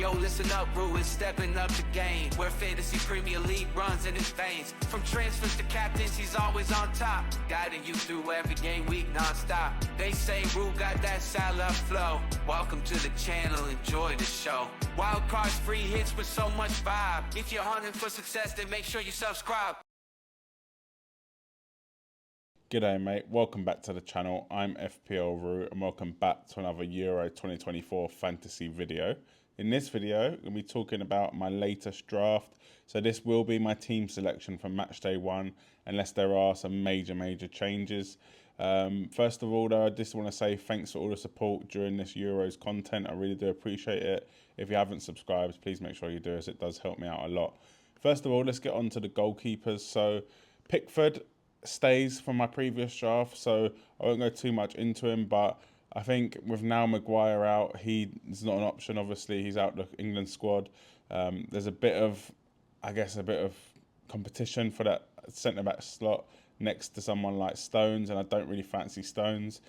Yo, listen up, Rue is stepping up the game, where fantasy Premier League runs in his veins. From transfers to captains, he's always on top, guiding you through every game week non-stop. They say Rue got that Salah flow. Welcome to the channel, enjoy the show. Wild cards, free hits with so much vibe. If you're hunting for success, then make sure you subscribe. G'day mate, welcome back to the channel. I'm FPL Rue and welcome back to another Euro 2024 fantasy video. In this video, I'm going to be talking about my latest draft. So this will be my team selection for Matchday 1, unless there are some major changes. First of all though, I just want to say thanks for all the support during this Euros content. I really do appreciate it. If you haven't subscribed, please make sure you do, as it does help me out a lot. First of all, let's get on to the goalkeepers. So Pickford stays from my previous draft, so I won't go too much into him, but I think with now Maguire out, he's not an option. Obviously, he's out the England squad. There's a bit of competition for that centre-back slot next to someone like Stones, and I don't really fancy Stones.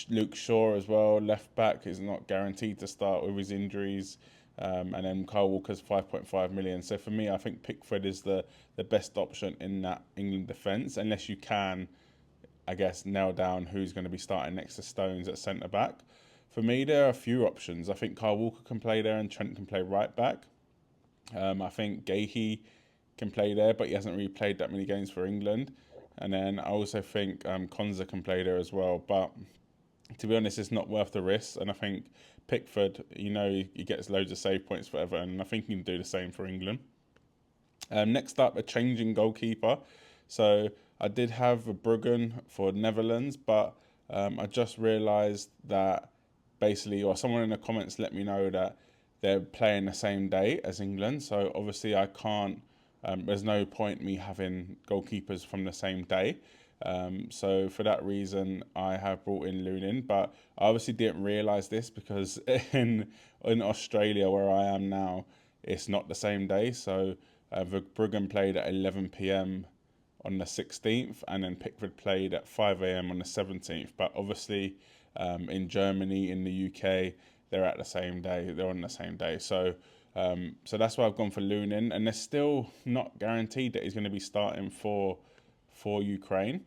Luke Shaw as well, left back, is not guaranteed to start with his injuries. And then Kyle Walker's 5.5 million. So for me, I think Pickford is the best option in that England defence, unless you can, I guess, nail down who's going to be starting next to Stones at centre-back. For me, there are a few options. I think Kyle Walker can play there and Trent can play right-back. I think Gahey can play there, but he hasn't really played that many games for England. And then I also think Konza can play there as well. But to be honest, it's not worth the risk. And I think Pickford, he gets loads of save points for Everton, and I think he can do the same for England. Next up, a changing goalkeeper. So I did have Bruggen for Netherlands, but I just realised that basically, or someone in the comments let me know that they're playing the same day as England. So obviously I can't, there's no point me having goalkeepers from the same day. So for that reason, I have brought in Lunin, but I obviously didn't realise this because in Australia, where I am now, it's not the same day. So Bruggen played at 11 p.m. on the 16th, and then Pickford played at 5 a.m. on the 17th. But obviously, in Germany, in the UK, they're at the same day. They're on the same day. So that's why I've gone for Lunin, and they're still not guaranteed that he's going to be starting for Ukraine.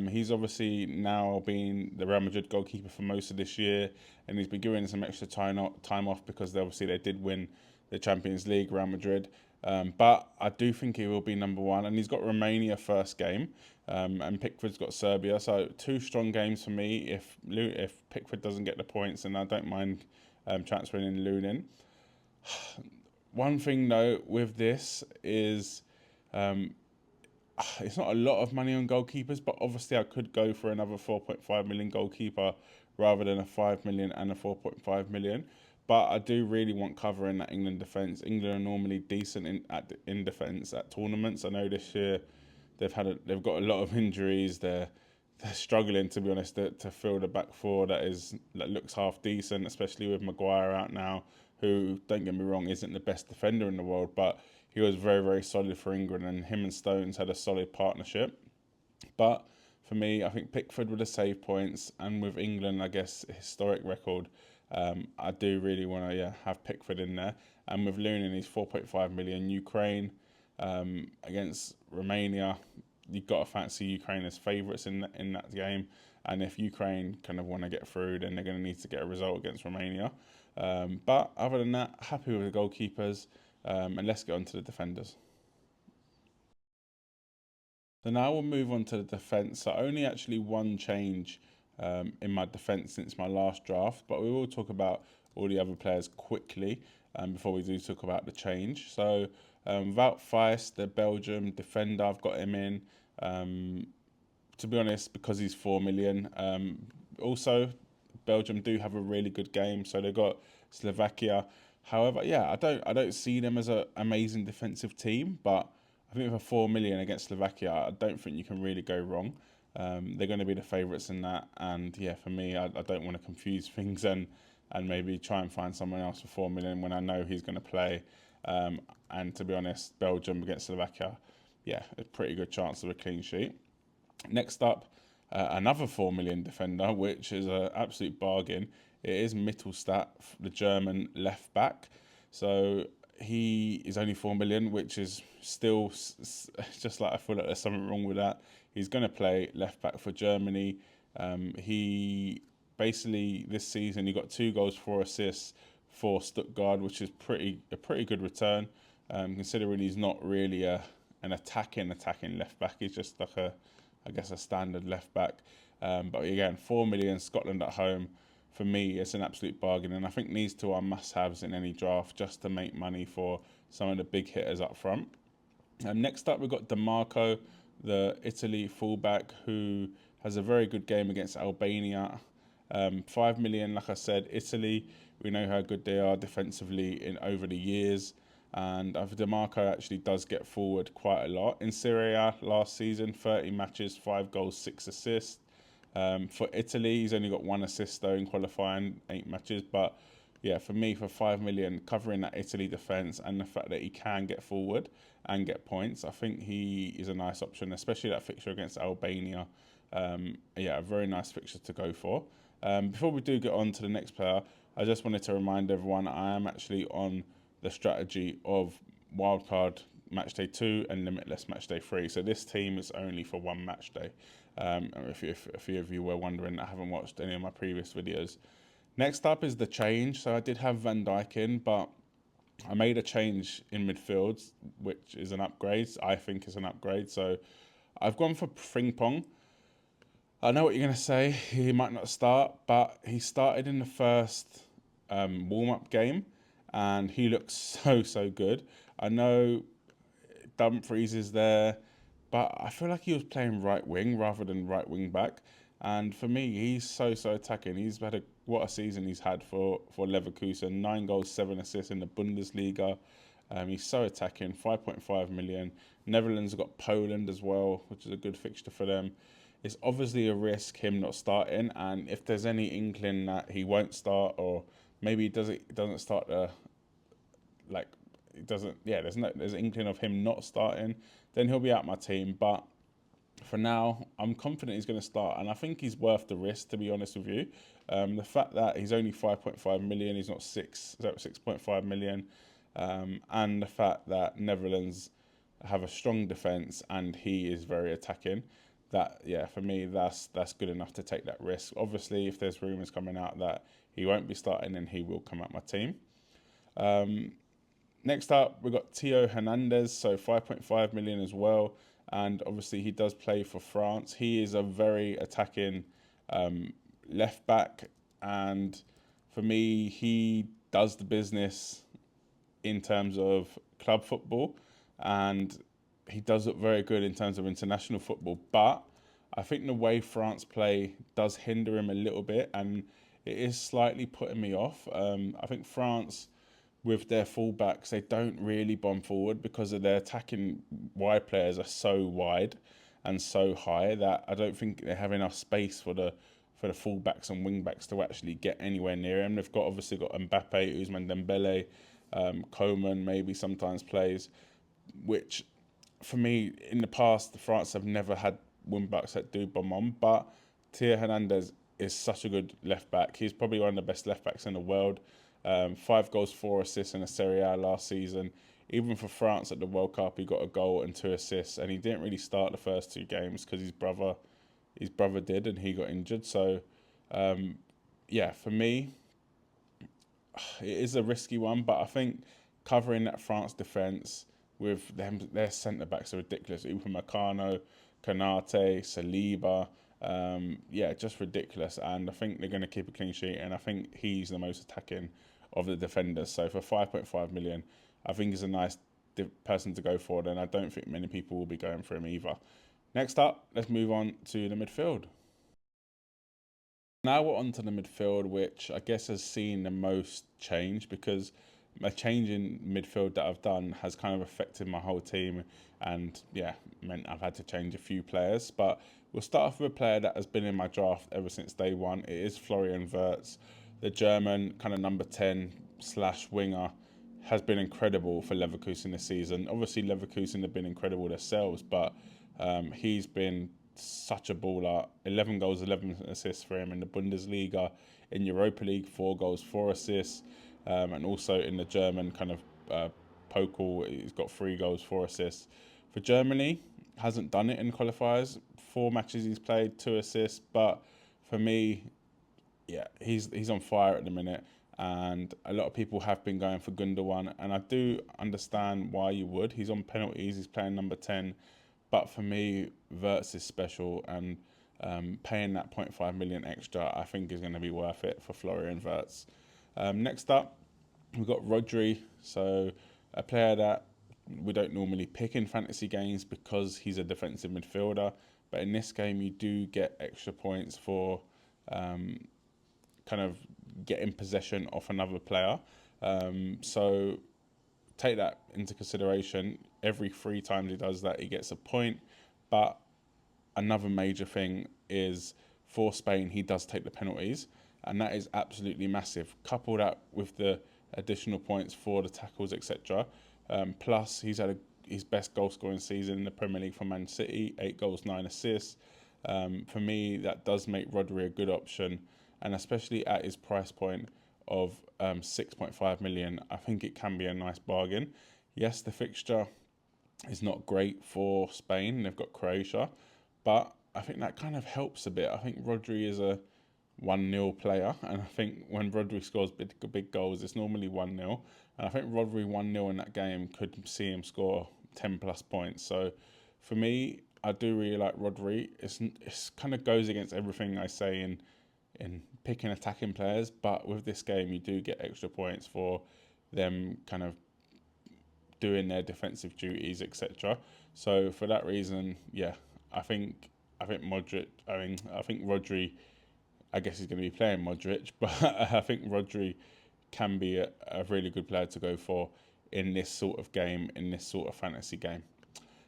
He's obviously now been the Real Madrid goalkeeper for most of this year, and he's been given some extra time off because they did win the Champions League, Real Madrid. But I do think he will be number one, and he's got Romania first game, and Pickford's got Serbia. So two strong games for me. If Pickford doesn't get the points, then I don't mind transferring in Lunin. One thing though with this is it's not a lot of money on goalkeepers, but obviously I could go for another 4.5 million goalkeeper rather than a 5 million and a 4.5 million. But I do really want cover in that England defence. England are normally decent in defence at tournaments. I know this year they've got a lot of injuries. They're struggling, to be honest, to fill the back four that looks half decent, especially with Maguire out now, who, don't get me wrong, isn't the best defender in the world, but he was very solid for England, and him and Stones had a solid partnership. But for me, I think Pickford with the save points, and with England, I guess, historic record, I do really want to have Pickford in there. And with Lunin, he's 4.5 million. Ukraine against Romania, you've got to fancy Ukraine as favourites in that game. And if Ukraine kind of want to get through, then they're going to need to get a result against Romania. But other than that, happy with the goalkeepers. And let's get on to the defenders. So now we'll move on to the defence. So only actually one change in my defence since my last draft, but we will talk about all the other players quickly before we do talk about the change. So Wout Faes, the Belgium defender, I've got him in. To be honest, because he's 4 million. Also, Belgium do have a really good game, so they've got Slovakia. However, I don't see them as an amazing defensive team, but I think for 4 million against Slovakia, I don't think you can really go wrong. They're going to be the favourites in that, and for me, I don't want to confuse things and maybe try and find someone else for 4 million when I know he's going to play. And to be honest, Belgium against Slovakia, a pretty good chance of a clean sheet. Next up, another 4 million defender, which is an absolute bargain, It is Mittelstadt, the German left back. So he is only 4 million, which is still just like I feel like there's something wrong with that. He's going to play left back for Germany. He basically this season he got 2 goals, 4 assists for Stuttgart, which is a pretty good return. Considering he's not really an attacking left back. He's just like I guess a standard left back. But again, 4 million, Scotland at home. For me, it's an absolute bargain, and I think these two are must-haves in any draft just to make money for some of the big hitters up front. Next up, we've got DeMarco, the Italy fullback, who has a very good game against Albania. 5 million, like I said, Italy. We know how good they are defensively over the years. And DeMarco actually does get forward quite a lot. In Serie A last season, 30 matches, 5 goals, 6 assists. For Italy, he's only got 1 assist though in qualifying, 8 matches. But yeah, for me, for 5 million, covering that Italy defence and the fact that he can get forward and get points, I think he is a nice option, especially that fixture against Albania. Yeah, a very nice fixture to go for. Before we do get on to the next player, I just wanted to remind everyone I am actually on the strategy of wildcard matchday 2 and limitless matchday 3. So this team is only for one matchday. If a few of you were wondering, I haven't watched any of my previous videos. Next up is the change. So I did have Van Dijk in, but I made a change in midfield, which is an upgrade. I think is an upgrade. So I've gone for Frimpong. I know what you're going to say. He might not start, but he started in the first warm-up game, and he looks so good. I know Dumfries is there, but I feel like he was playing right wing rather than right wing back. And for me, he's so attacking. He's had what a season he's had for Leverkusen. 9 goals, 7 assists in the Bundesliga. He's so attacking. 5.5 million. Netherlands have got Poland as well, which is a good fixture for them. It's obviously a risk him not starting, and if there's any inkling that he won't start, or maybe he doesn't start there's an inkling of him not starting, then he'll be out my team. But for now, I'm confident he's going to start, and I think he's worth the risk, to be honest with you. The fact that he's only 5.5 million, he's not 6.5 million, and the fact that Netherlands have a strong defence and he is very attacking, that, yeah, for me, that's good enough to take that risk. Obviously, if there's rumours coming out that he won't be starting, then he will come out my team. Next up, we've got Theo Hernandez, so 5.5 million as well. And obviously, he does play for France. He is a very attacking left back. And for me, he does the business in terms of club football. And he does look very good in terms of international football. But I think the way France play does hinder him a little bit. And it is slightly putting me off. I think France, with their fullbacks, they don't really bomb forward because of their attacking wide players are so wide and so high that I don't think they have enough space for the fullbacks and wingbacks to actually get anywhere near him. They've obviously got Mbappe, Ousmane Dembele, Coman maybe sometimes plays, which for me in the past France have never had wingbacks that do bomb on. But Theo Hernandez is such a good left back. He's probably one of the best left backs in the world. 5 goals, 4 assists in a Serie A last season. Even for France at the World Cup, he got a goal and 2 assists, and he didn't really start the first 2 games because his brother did, and he got injured. So, yeah, for me, it is a risky one, but I think covering that France defence with them, their centre backs are ridiculous. Upamecano, Konate, Saliba. Yeah, just ridiculous. And I think they're going to keep a clean sheet, and I think he's the most attacking of the defenders. So for 5.5 million, I think he's a nice person to go for, and I don't think many people will be going for him either. Next up, let's move on to the midfield. Now we're on to the midfield, which I guess has seen the most change, because a change in midfield that I've done has kind of affected my whole team, and yeah, meant I've had to change a few players. But we'll start off with a player that has been in my draft ever since day one. It is Florian Wirtz, the German kind of number 10/winger, has been incredible for Leverkusen this season. Obviously, Leverkusen have been incredible themselves, but he's been such a baller. 11 goals, 11 assists for him in the Bundesliga. In Europa League, 4 goals, 4 assists, and also in the German kind of Pokal, he's got 3 goals, 4 assists. For Germany, hasn't done it in qualifiers. 4 matches he's played, 2 assists. But for me, yeah, he's on fire at the minute, and a lot of people have been going for Gundogan, and I do understand why you would. He's on penalties, he's playing number 10, but for me, Wirtz is special, and paying that 0.5 million extra, I think is going to be worth it for Florian Wirtz. Next up, we've got Rodri, so a player that we don't normally pick in fantasy games because he's a defensive midfielder, but in this game you do get extra points for kind of getting possession off another player. So take that into consideration. Every 3 times he does that, he gets a point. But another major thing is for Spain, he does take the penalties, and that is absolutely massive. Couple that with the additional points for the tackles, etc. Plus, he's had his best goal scoring season in the Premier League for Man City, 8 goals, 9 assists. For me, that does make Rodri a good option, and especially at his price point of 6.5 million, I think it can be a nice bargain. Yes, the fixture is not great for Spain. They've got Croatia, but I think that kind of helps a bit. I think Rodri is a 1-0 player, and I think when Rodri scores big goals, it's normally 1-0. And I think Rodri 1-0 in that game could see him score 10 plus points. So for me, I do really like Rodri. It's kind of goes against everything I say in picking attacking players, but with this game you do get extra points for them kind of doing their defensive duties, etc. So for that reason, yeah, I think Modric. I think Rodri. I guess he's going to be playing Modric, but I think Rodri can be a really good player to go for in this sort of game, in this sort of fantasy game.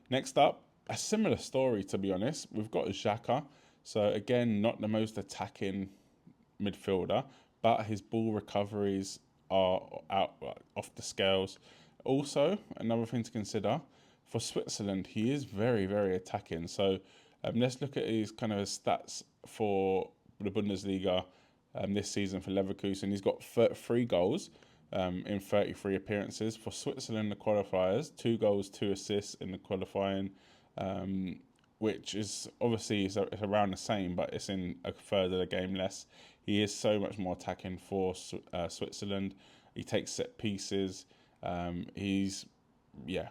Next up, a similar story, to be honest. We've got Xhaka. So again, not the most attacking midfielder, but his ball recoveries are out off the scales. Also, another thing to consider, for Switzerland, he is very, very attacking. So let's look at his kind of stats for the Bundesliga this season for Leverkusen. He's got 3 goals in 33 appearances. For Switzerland, the qualifiers, 2 goals, 2 assists in the qualifying, which is obviously it's around the same, but it's in a third of the game less. He is so much more attacking for Switzerland. He takes set pieces. He's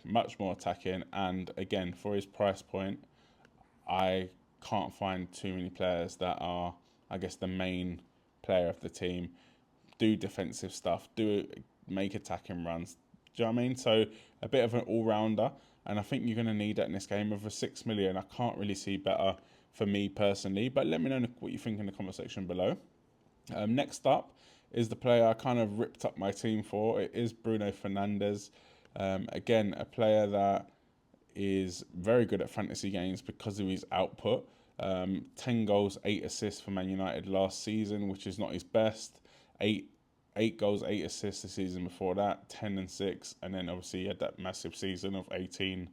much more attacking, and again, for his price point, I can't find too many players that are, I guess, the main player of the team, do defensive stuff, do make attacking runs. Do you know what I mean? So a bit of an all-rounder, and I think you're going to need that in this game. Over 6 million, I can't really see better for me personally, but let me know what you think in the comment section below. Next up is the player I kind of ripped up my team for. It is Bruno Fernandes. Again, a player that is very good at fantasy games because of his output. 10 goals, 8 assists for Man United last season, which is not his best. 8 goals, 8 assists the season before that, 10 and 6. And then obviously he had that massive season of 18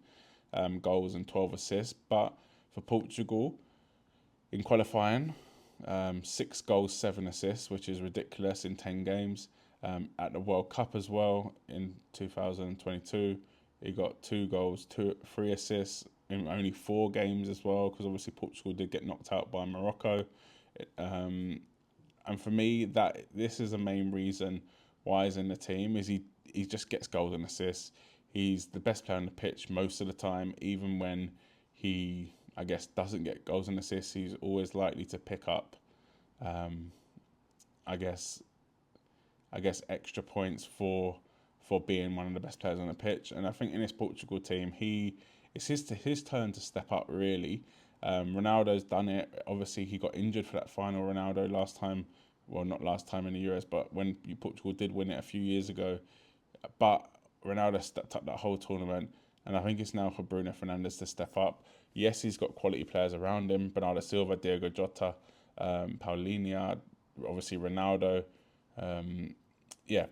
goals and 12 assists. But for Portugal, in qualifying, 6 goals, 7 assists, which is ridiculous in 10 games. At the World Cup as well in 2022, he got 2 goals, 3 assists in only 4 games as well, because obviously Portugal did get knocked out by Morocco. And for me, this is the main reason why he's in the team, is he just gets goals and assists. He's the best player on the pitch most of the time, even when he, I guess, doesn't get goals and assists. He's always likely to pick up, I guess extra points for being one of the best players on the pitch. And I think in this Portugal team, it's his turn to step up, really. Ronaldo's done it. Obviously, he got injured for that final Ronaldo last time. Well, not last time in the Euros, but when Portugal did win it a few years ago. But Ronaldo stepped up that whole tournament, and I think it's now for Bruno Fernandes to step up. Yes, he's got quality players around him: Bernardo Silva, Diego Jota, Paulinho, obviously Ronaldo.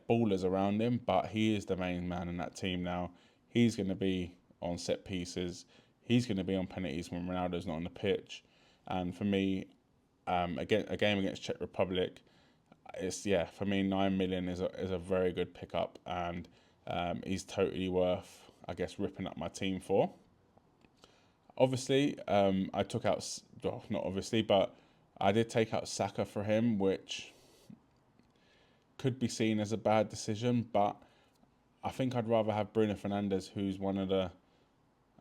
Ballers around him, but he is the main man in that team now. He's going to be on set pieces. He's going to be on penalties when Ronaldo's not on the pitch. And for me, again, a game against Czech Republic, it's yeah, for me, 9 million is a very good pickup, and he's totally worth, I guess, ripping up my team for. Obviously, I took out, well, not obviously, but I did take out Saka for him, which could be seen as a bad decision, but I think I'd rather have Bruno Fernandes, who's one of the,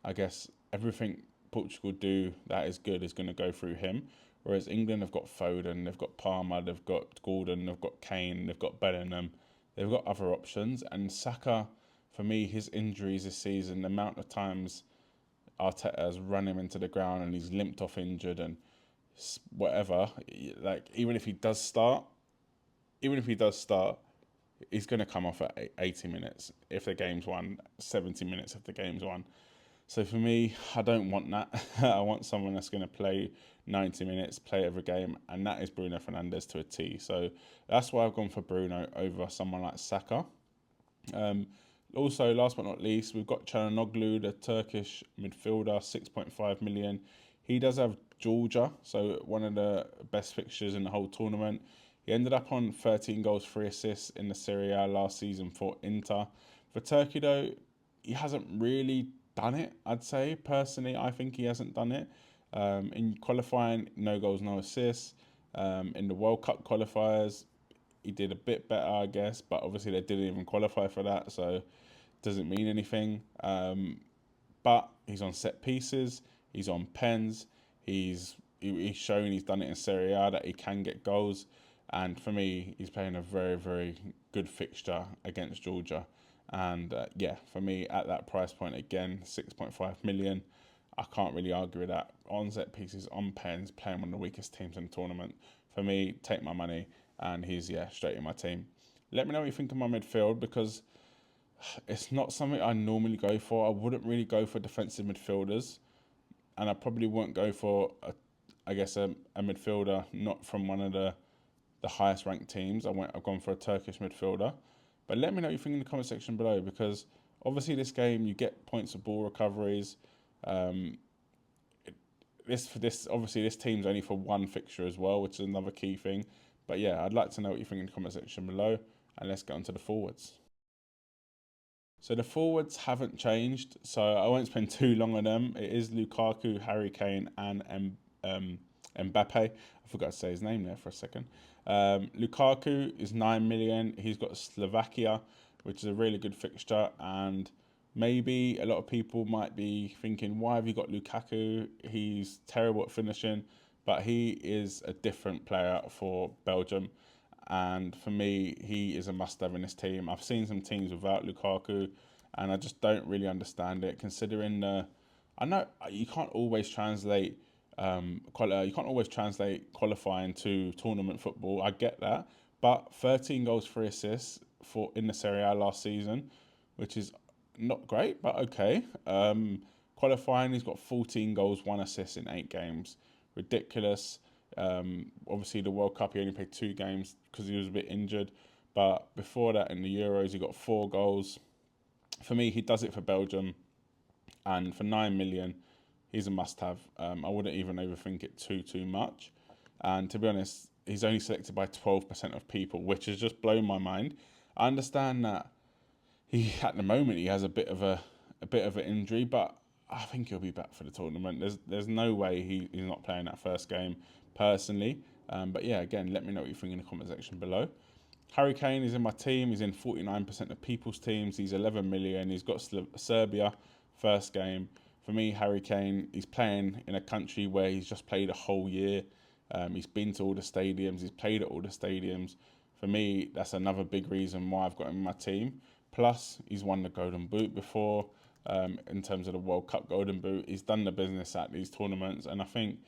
I guess, everything Portugal do that is good is going to go through him. Whereas England have got Foden, they've got Palmer, they've got Gordon, they've got Kane, they've got Bellingham, they've got other options. And Saka, for me, his injuries this season, the amount of times Arteta has run him into the ground and he's limped off injured and whatever, like even if he does start, he's going to come off at 80 minutes if the game's won, 70 minutes if the game's won. So for me, I don't want that. I want someone that's going to play 90 minutes, play every game, and that is Bruno Fernandes to a T. So that's why I've gone for Bruno over someone like Saka. Also, last but not least, we've got Çalhanoğlu, the Turkish midfielder, 6.5 million. He does have Georgia, so one of the best fixtures in the whole tournament. He ended up on 13 goals, 3 assists in the Serie A last season for Inter. For Turkey, though, he hasn't really done it, I'd say. Personally, I think he hasn't done it. In qualifying, no goals, no assists. In the World Cup qualifiers, he did a bit better, I guess, but obviously they didn't even qualify for that, so it doesn't mean anything. But he's on set pieces, he's on pens, he's shown he's done it in Serie A that he can get goals. And for me, he's playing a very, very good fixture against Georgia. And yeah, for me, at that price point, again, 6.5 million, I can't really argue with that. On set pieces, on pens, playing one of the weakest teams in the tournament. For me, take my money, and he's, yeah, straight in my team. Let me know what you think of my midfield, because it's not something I normally go for. I wouldn't really go for defensive midfielders, and I probably won't go for, a midfielder not from one of the highest ranked teams. I've gone for a Turkish midfielder. But let me know what you think in the comment section below, because obviously this game you get points for ball recoveries. This team's only for one fixture as well, which is another key thing. But yeah, I'd like to know what you think in the comment section below, and let's get on to the forwards. So the forwards haven't changed, so I won't spend too long on them. It is Lukaku, Harry Kane, and Mbappe. I forgot to say his name there for a second. Lukaku is 9 million. He's got Slovakia, which is a really good fixture. And maybe a lot of people might be thinking, why have you got Lukaku? He's terrible at finishing, but he is a different player for Belgium. And for me, he is a must-have in this team. I've seen some teams without Lukaku, and I just don't really understand it, considering I know you can't always translate qualifying to tournament football. I get that, but 13 goals, 3 assists in the Serie A last season, which is not great, but okay. Qualifying, he's got 14 goals, 1 assist in 8 games. Ridiculous. Obviously, the World Cup, he only played 2 games because he was a bit injured. But before that, in the Euros, he got 4 goals. For me, he does it for Belgium. And for 9 million, he's a must-have. I wouldn't even overthink it too much. And to be honest, he's only selected by 12% of people, which has just blown my mind. I understand that at the moment, he has a bit of an injury, but I think he'll be back for the tournament. There's no way he's not playing that first game, personally. But yeah, again, let me know what you think in the comment section below. Harry Kane is in my team. He's in 49% of people's teams. He's 11 million. He's got Serbia, first game. For me, Harry Kane, he's playing in a country where he's just played a whole year. He's been to all the stadiums. He's played at all the stadiums. For me, that's another big reason why I've got him in my team. Plus, he's won the Golden Boot before. In terms of the World Cup Golden Boot, he's done the business at these tournaments, and I think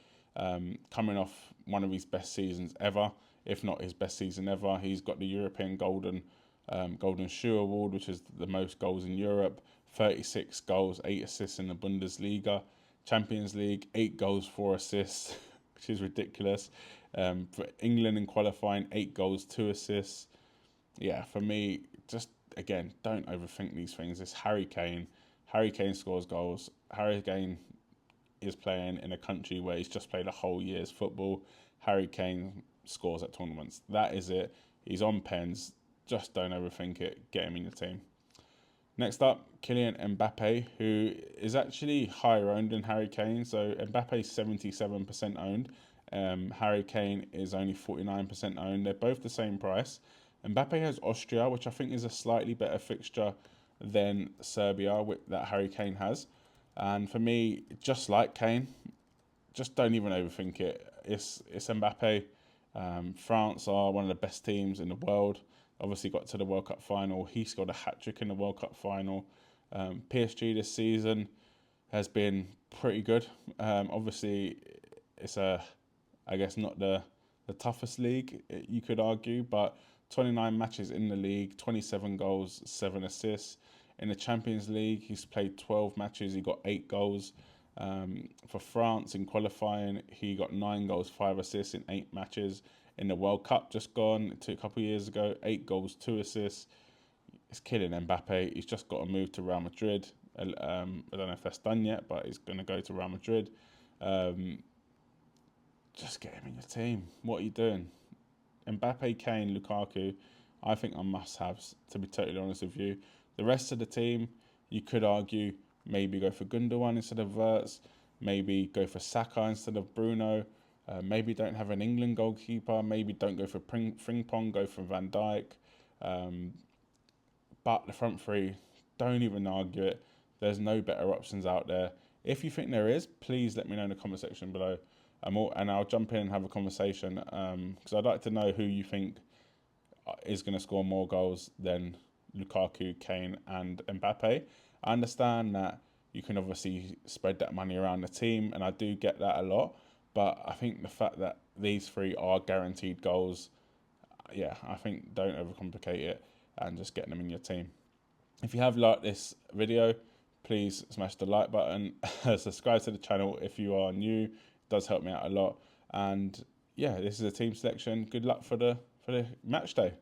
coming off one of his best seasons ever, if not his best season ever, he's got the European Golden Shoe Award, which is the most goals in Europe, 36 goals, 8 assists in the Bundesliga, Champions League, 8 goals, 4 assists, which is ridiculous. For England in qualifying, 8 goals, 2 assists. Yeah, for me, just again, don't overthink these things. It's Harry Kane. Harry Kane scores goals. Harry Kane is playing in a country where he's just played a whole year's football. Harry Kane scores at tournaments. That is it. He's on pens. Just don't overthink it. Get him in your team. Next up, Kylian Mbappe, who is actually higher owned than Harry Kane. So Mbappe's 77% owned. Harry Kane is only 49% owned. They're both the same price. Mbappe has Austria, which I think is a slightly better fixture than Serbia that Harry Kane has. And for me, just like Kane, just don't even overthink it. It's Mbappe. France are one of the best teams in the world. Obviously got to the World Cup final. He scored a hat-trick in the World Cup final. PSG this season has been pretty good. Obviously, it's I guess not the toughest league, you could argue, but 29 matches in the league, 27 goals, 7 assists. In the Champions League, he's played 12 matches, he got 8 goals. For France in qualifying, he got 9 goals, 5 assists in 8 matches. In the World Cup just gone, a couple of years ago, 8 goals, 2 assists. It's killing Mbappe. He's just got to move to Real Madrid. I don't know if that's done yet, but he's going to go to Real Madrid. Just get him in your team. What are you doing? Mbappe, Kane, Lukaku, I think are must-haves, to be totally honest with you. The rest of the team, you could argue, maybe go for Gundogan instead of Wirtz, maybe go for Saka instead of Bruno, maybe don't have an England goalkeeper, maybe don't go for Frimpong, go for Van Dijk. But the front three, don't even argue it. There's no better options out there. If you think there is, please let me know in the comment section below. And I'll jump in and have a conversation because I'd like to know who you think is going to score more goals than Lukaku, Kane and Mbappe. I understand that you can obviously spread that money around the team, and I do get that a lot. But I think the fact that these three are guaranteed goals, yeah, I think don't overcomplicate it and just get them in your team. If you have liked this video, please smash the like button. Subscribe to the channel if you are new. It does help me out a lot. And yeah, this is a team selection. Good luck for the match day.